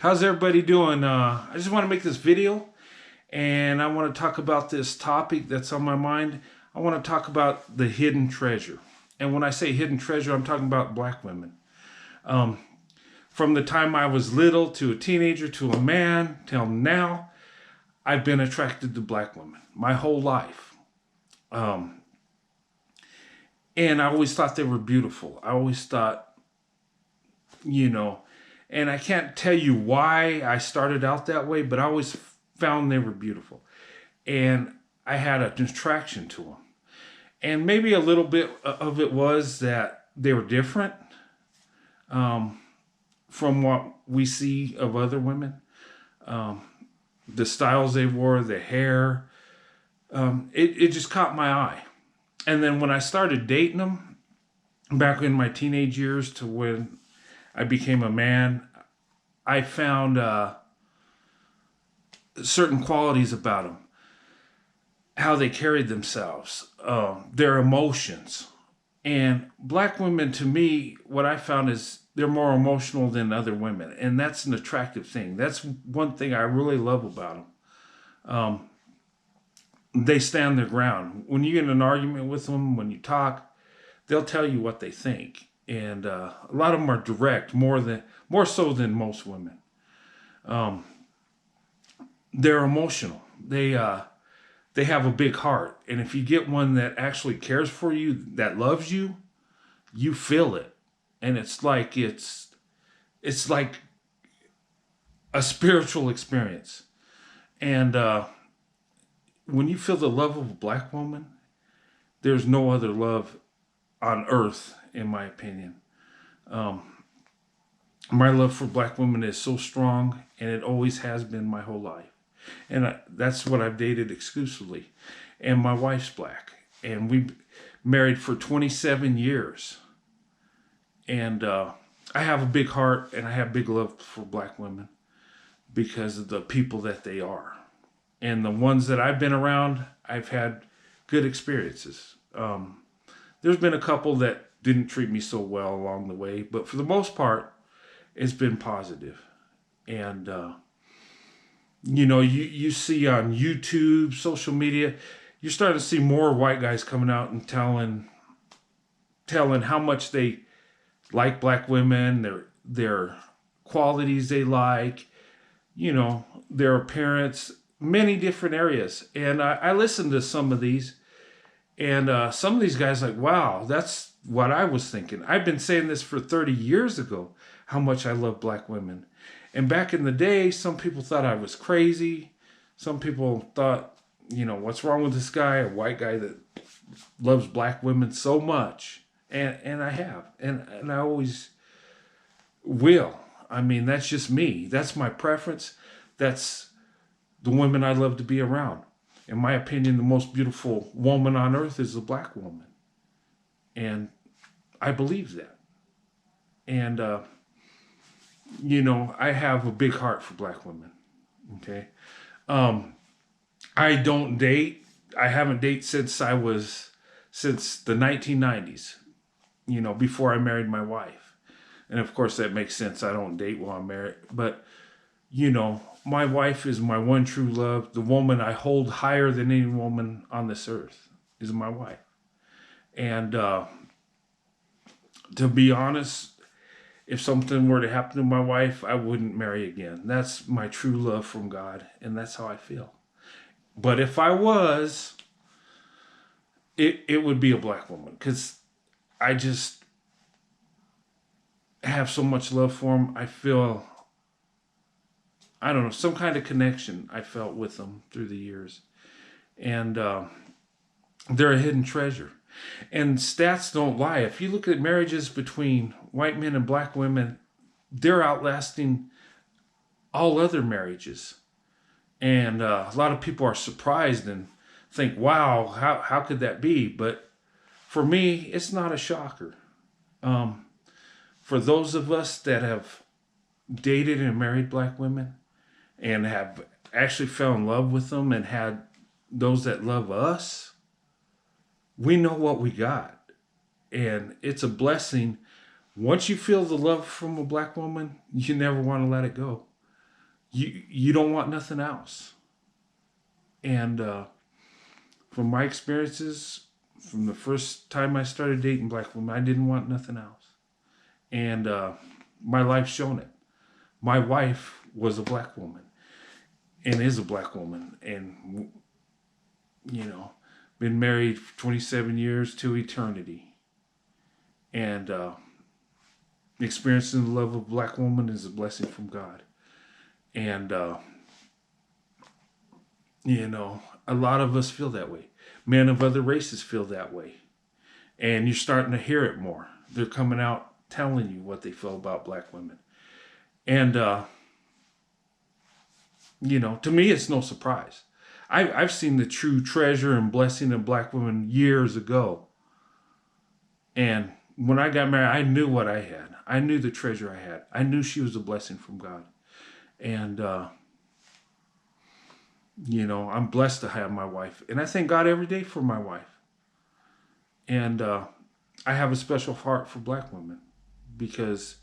How's everybody doing? I just want to make this video and I want to talk about this topic that's on my mind. I want to talk about the hidden treasure. And when I say hidden treasure, I'm talking about black women. From the time I was little to a teenager to a man till now, I've been attracted to black women my whole life. And I always thought they were beautiful. I always thought, you know, and I can't tell you why I started out that way, but I always found they were beautiful. And I had an attraction to them. And maybe a little bit of it was that they were different from what we see of other women. The styles they wore, the hair, it just caught my eye. And then when I started dating them, back in my teenage years to when I became a man, I found certain qualities about them, how they carried themselves, their emotions. And black women, to me, what I found is they're more emotional than other women. And that's an attractive thing. That's one thing I really love about them. They stand their ground. When you get in an argument with them, when you talk, they'll tell you what they think. And a lot of them are direct, more so than most women. They're emotional. They have a big heart, and if you get one that actually cares for you, that loves you, you feel it, and it's like a spiritual experience. And when you feel the love of a black woman, there's no other love on earth, in my opinion. My love for black women is so strong, and it always has been my whole life. And that's what I've dated exclusively. And my wife's black. And we married for 27 years. And I have a big heart and I have big love for black women because of the people that they are. And the ones that I've been around, I've had good experiences. There's been a couple that didn't treat me so well along the way, but for the most part, it's been positive. And you see on YouTube, social media, you're starting to see more white guys coming out and telling how much they like black women, their qualities they like, their appearance, many different areas. And I listened to some of these, and some of these guys like, wow, that's what I was thinking. I've been saying this for 30 years ago, how much I love black women. And back in the day, some people thought I was crazy. Some people thought, what's wrong with this guy, a white guy that loves black women so much. And I have. And I always will. I mean, that's just me. That's my preference. That's the women I love to be around. In my opinion, the most beautiful woman on earth is a black woman. And I believe that. And, I have a big heart for black women. Okay. I don't date. I haven't dated since the 1990s, before I married my wife. And of course that makes sense. I don't date while I'm married, but my wife is my one true love. The woman I hold higher than any woman on this earth is my wife. And, to be honest, if something were to happen to my wife, I wouldn't marry again. That's my true love from God, and that's how I feel. But if I was, it would be a black woman, because I just have so much love for them. I feel, I don't know, some kind of connection I felt with them through the years. And they're a hidden treasure. And stats don't lie. If you look at marriages between white men and black women, they're outlasting all other marriages. And a lot of people are surprised and think, wow, how could that be? But for me, it's not a shocker. For those of us that have dated and married black women and have actually fell in love with them and had those that love us, we know what we got. And it's a blessing. Once you feel the love from a black woman, you never want to let it go. you don't want nothing else. And from my experiences, from the first time I started dating black women, I didn't want nothing else. And my life's shown it. My wife was a black woman and is a black woman. And, been married for 27 years to eternity. And experiencing the love of a black woman is a blessing from God. And, a lot of us feel that way. Men of other races feel that way. And you're starting to hear it more. They're coming out telling you what they feel about black women. And, to me, it's no surprise. I've seen the true treasure and blessing of black women years ago. And when I got married, I knew what I had. I knew the treasure I had. I knew she was a blessing from God. And, I'm blessed to have my wife. And I thank God every day for my wife. And I have a special heart for black women because,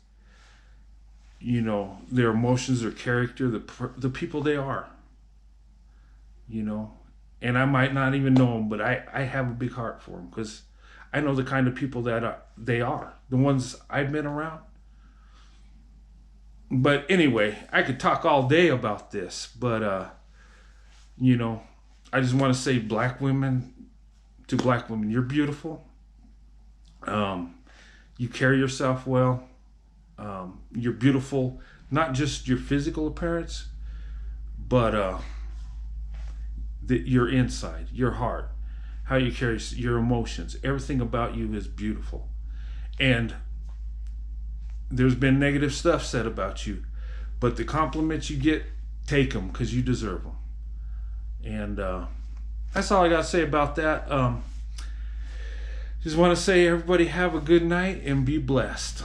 their emotions, their character, the people they are. And I might not even know them, but I have a big heart for them because I know the kind of people that they are, the ones I've been around. But anyway, I could talk all day about this, but, I just want to say to black women, you're beautiful. You carry yourself well. You're beautiful, not just your physical appearance, but your inside, your heart, how you carry your emotions. Everything about you is beautiful. And there's been negative stuff said about you, but the compliments you get, take them because you deserve them. And that's all I got to say about that. Just want to say everybody have a good night and be blessed.